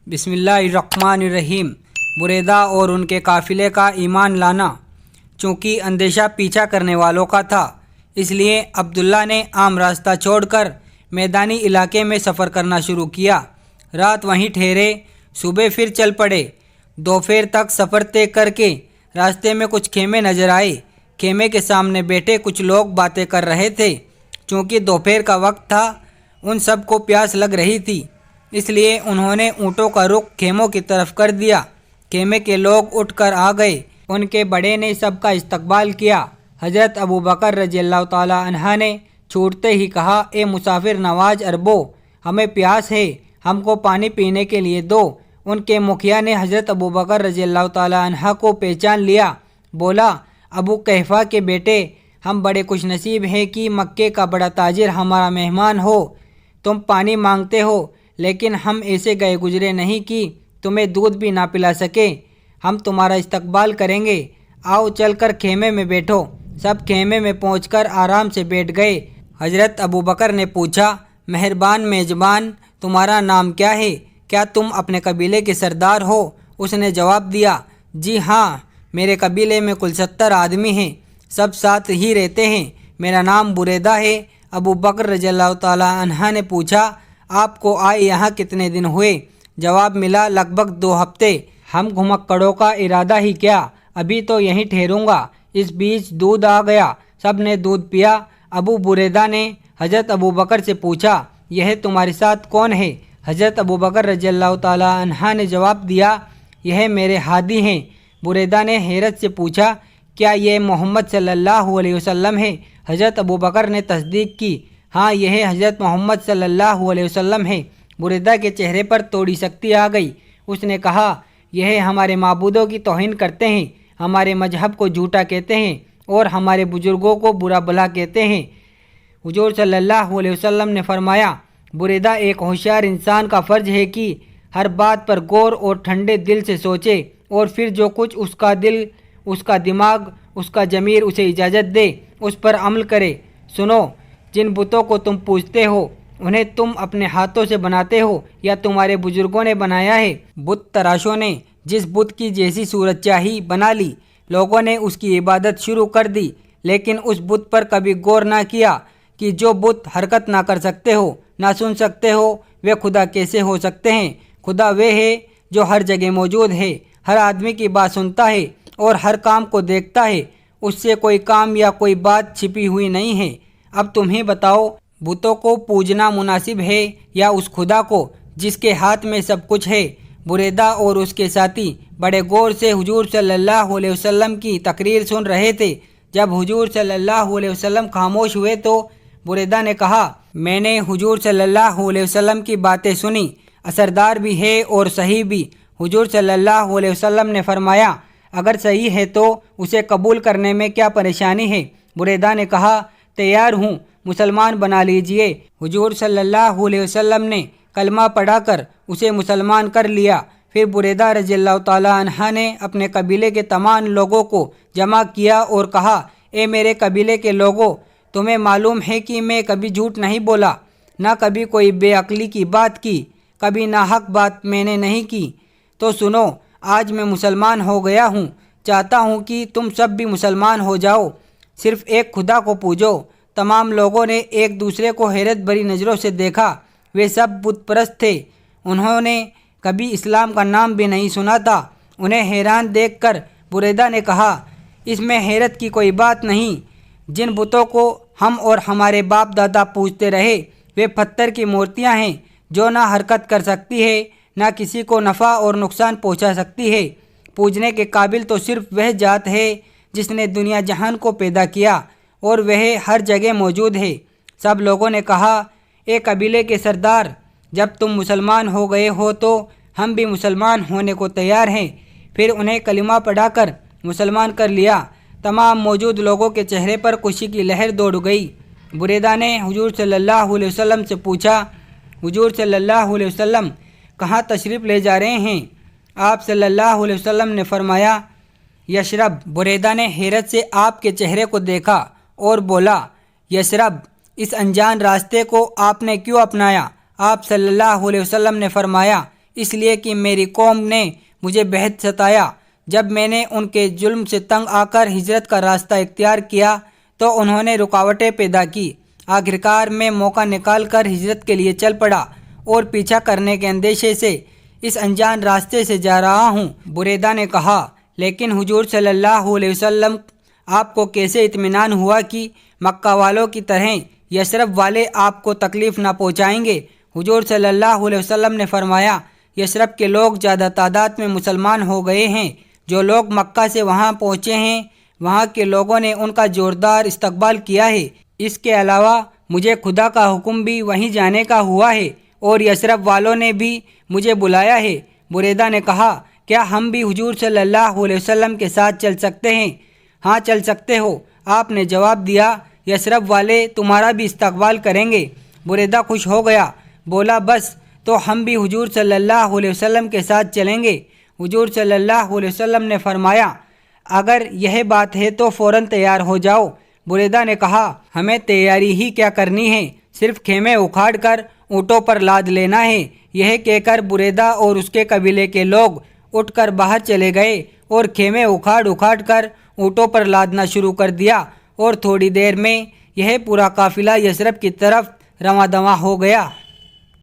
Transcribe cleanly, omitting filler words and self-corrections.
بسم اللہ الرحمن الرحیم۔ بریدہ اور ان کے قافلے کا ایمان لانا۔ چونکہ اندیشہ پیچھا کرنے والوں کا تھا، اس لیے عبداللہ نے عام راستہ چھوڑ کر میدانی علاقے میں سفر کرنا شروع کیا۔ رات وہیں ٹھہرے، صبح پھر چل پڑے۔ دوپہر تک سفر طے کر کے راستے میں کچھ خیمے نظر آئے۔ خیمے کے سامنے بیٹھے کچھ لوگ باتیں کر رہے تھے۔ چونکہ دوپہر کا وقت تھا، ان سب کو پیاس لگ رہی تھی، اس لیے انہوں نے اونٹوں کا رخ خیموں کی طرف کر دیا۔ خیمے کے لوگ اٹھ کر آ گئے۔ ان کے بڑے نے سب کا استقبال کیا۔ حضرت ابوبکر رضی اللہ تعالی عنہ نے چھوٹتے ہی کہا، اے مسافر نواز عربوں، ہمیں پیاس ہے، ہم کو پانی پینے کے لیے دو۔ ان کے مکھیا نے حضرت ابوبکر رضی اللہ تعالی عنہ کو پہچان لیا۔ بولا، ابو قحفہ کے بیٹے، ہم بڑے خوش نصیب ہیں کہ مکے کا بڑا تاجر ہمارا مہمان ہو۔ تم پانی مانگتے ہو، لیکن ہم ایسے گئے گزرے نہیں کہ تمہیں دودھ بھی نہ پلا سکیں۔ ہم تمہارا استقبال کریں گے، آؤ چل کر خیمے میں بیٹھو۔ سب خیمے میں پہنچ کر آرام سے بیٹھ گئے۔ حضرت ابوبکر نے پوچھا، مہربان میزبان، تمہارا نام کیا ہے؟ کیا تم اپنے قبیلے کے سردار ہو؟ اس نے جواب دیا، جی ہاں، میرے قبیلے میں کل 70 آدمی ہیں، سب ساتھ ہی رہتے ہیں، میرا نام بریدہ ہے۔ ابوبکر رضی اللہ تعالی عنہ نے پوچھا، آپ کو آئے یہاں کتنے دن ہوئے؟ جواب ملا، لگ بھگ 2 ہفتے۔ ہم گھمکڑوں کا ارادہ ہی کیا، ابھی تو یہیں ٹھہروں گا۔ اس بیچ دودھ آ گیا، سب نے دودھ پیا۔ ابو بریدہ نے حضرت ابوبکر سے پوچھا، یہ تمہارے ساتھ کون ہے؟ حضرت ابوبکر رضی اللہ تعالی عنہ نے جواب دیا، یہ میرے ہادی ہیں۔ بریدہ نے حیرت سے پوچھا، کیا یہ محمد صلی اللہ علیہ وسلم ہے؟ حضرت ابوبکر نے تصدیق کی، ہاں، یہ حضرت محمد صلی اللہ علیہ وسلم ہے۔ بریدہ کے چہرے پر توڑی سختی آ گئی۔ اس نے کہا، یہ ہمارے معبودوں کی توہین کرتے ہیں، ہمارے مذہب کو جھوٹا کہتے ہیں اور ہمارے بزرگوں کو برا بھلا کہتے ہیں۔ حضور صلی اللہ علیہ وسلم نے فرمایا، بریدہ ایک ہوشیار انسان کا فرض ہے کہ ہر بات پر غور اور ٹھنڈے دل سے سوچے، اور پھر جو کچھ اس کا دل، اس کا دماغ، اس کا ضمیر اسے اجازت دے، اس پر عمل کرے۔ سنو، جن بتوں کو تم پوجتے ہو، انہیں تم اپنے ہاتھوں سے بناتے ہو یا تمہارے بزرگوں نے بنایا ہے؟ بت تراشوں نے جس بت کی جیسی صورت چاہی بنا لی، لوگوں نے اس کی عبادت شروع کر دی، لیکن اس بت پر کبھی غور نہ کیا کہ جو بت حرکت نہ کر سکتے ہو، نہ سن سکتے ہو، وہ خدا کیسے ہو سکتے ہیں؟ خدا وہ ہے جو ہر جگہ موجود ہے، ہر آدمی کی بات سنتا ہے اور ہر کام کو دیکھتا ہے، اس سے کوئی کام یا کوئی بات چھپی ہوئی نہیں ہے۔ اب تم ہی بتاؤ، بتوں کو پوجنا مناسب ہے یا اس خدا کو جس کے ہاتھ میں سب کچھ ہے؟ بریدہ اور اس کے ساتھی بڑے غور سے حضور صلی اللہ علیہ وسلم کی تقریر سن رہے تھے۔ جب حضور صلی اللہ علیہ وسلم خاموش ہوئے تو بریدہ نے کہا، میں نے حضور صلی اللہ علیہ وسلم کی باتیں سنی، اثردار بھی ہے اور صحیح بھی۔ حضور صلی اللہ علیہ وسلم نے فرمایا، اگر صحیح ہے تو اسے قبول کرنے میں کیا پریشانی ہے؟ بریدہ نے کہا، تیار ہوں، مسلمان بنا لیجئے۔ حضور صلی اللہ علیہ وسلم نے کلمہ پڑھا کر اسے مسلمان کر لیا۔ پھر بریدہ رضی اللہ تعالی عنہ نے اپنے قبیلے کے تمام لوگوں کو جمع کیا اور کہا، اے میرے قبیلے کے لوگوں، تمہیں معلوم ہے کہ میں کبھی جھوٹ نہیں بولا، نہ کبھی کوئی بے عقلی کی بات کی، کبھی ناحق بات میں نے نہیں کی۔ تو سنو، آج میں مسلمان ہو گیا ہوں، چاہتا ہوں کہ تم سب بھی مسلمان ہو جاؤ، صرف ایک خدا کو پوجو۔ تمام لوگوں نے ایک دوسرے کو حیرت بھری نظروں سے دیکھا۔ وہ سب بت پرست تھے، انہوں نے کبھی اسلام کا نام بھی نہیں سنا تھا۔ انہیں حیران دیکھ کر بریدہ نے کہا، اس میں حیرت کی کوئی بات نہیں، جن بتوں کو ہم اور ہمارے باپ دادا پوجتے رہے، وہ پتھر کی مورتیاں ہیں جو نہ حرکت کر سکتی ہے، نہ کسی کو نفع اور نقصان پہنچا سکتی ہے۔ پوجنے کے قابل تو صرف وہ ذات ہے جس نے دنیا جہان کو پیدا کیا، اور وہ ہر جگہ موجود ہے۔ سب لوگوں نے کہا، اے قبیلے کے سردار، جب تم مسلمان ہو گئے ہو تو ہم بھی مسلمان ہونے کو تیار ہیں۔ پھر انہیں کلمہ پڑھا کر مسلمان کر لیا۔ تمام موجود لوگوں کے چہرے پر خوشی کی لہر دوڑ گئی۔ بریدہ نے حضور صلی اللہ علیہ وسلم سے پوچھا، حضور صلی اللہ علیہ وسلم کہاں تشریف لے جا رہے ہیں؟ آپ صلی اللہ علیہ وسلم نے فرمایا، یشرب۔ بریدہ نے حیرت سے آپ کے چہرے کو دیکھا اور بولا، یشرب، اس انجان راستے کو آپ نے کیوں اپنایا؟ آپ صلی اللہ علیہ وسلم نے فرمایا، اس لیے کہ میری قوم نے مجھے بہت ستایا۔ جب میں نے ان کے ظلم سے تنگ آ کر ہجرت کا راستہ اختیار کیا تو انہوں نے رکاوٹیں پیدا کی۔ آخرکار میں موقع نکال کر ہجرت کے لیے چل پڑا اور پیچھا کرنے کے اندیشے سے اس انجان راستے سے جا رہا ہوں۔ بریدہ نے کہا، لیکن حضور صلی اللہ علیہ وسلم آپ کو کیسے اطمینان ہوا کہ مکہ والوں کی طرح یثرب والے آپ کو تکلیف نہ پہنچائیں گے؟ حضور صلی اللہ علیہ وسلم نے فرمایا، یثرب کے لوگ زیادہ تعداد میں مسلمان ہو گئے ہیں۔ جو لوگ مکہ سے وہاں پہنچے ہیں وہاں کے لوگوں نے ان کا زوردار استقبال کیا ہے۔ اس کے علاوہ مجھے خدا کا حکم بھی وہیں جانے کا ہوا ہے اور یثرب والوں نے بھی مجھے بلایا ہے۔ بریدہ نے کہا، کیا ہم بھی حضور صلی اللہ علیہ وسلم کے ساتھ چل سکتے ہیں؟ ہاں، چل سکتے ہو۔ آپ نے جواب دیا، یثرب والے تمہارا بھی استقبال کریں گے۔ بریدہ خوش ہو گیا، بولا، بس تو ہم بھی حضور صلی اللہ علیہ وسلم کے ساتھ چلیں گے۔ حضور صلی اللہ علیہ وسلم نے فرمایا، اگر یہ بات ہے تو فوراً تیار ہو جاؤ۔ بریدہ نے کہا، ہمیں تیاری ہی کیا کرنی ہے، صرف خیمے اکھاڑ کر اونٹوں پر لاد لینا ہے۔ یہ کہہ کر بریدہ اور اس کے قبیلے کے لوگ اٹھ کر باہر چلے گئے اور خیمے اکھاڑ کر اونٹوں پر لادنا شروع کر دیا، اور تھوڑی دیر میں یہ پورا قافلہ یثرب کی طرف رواں دواں ہو گیا۔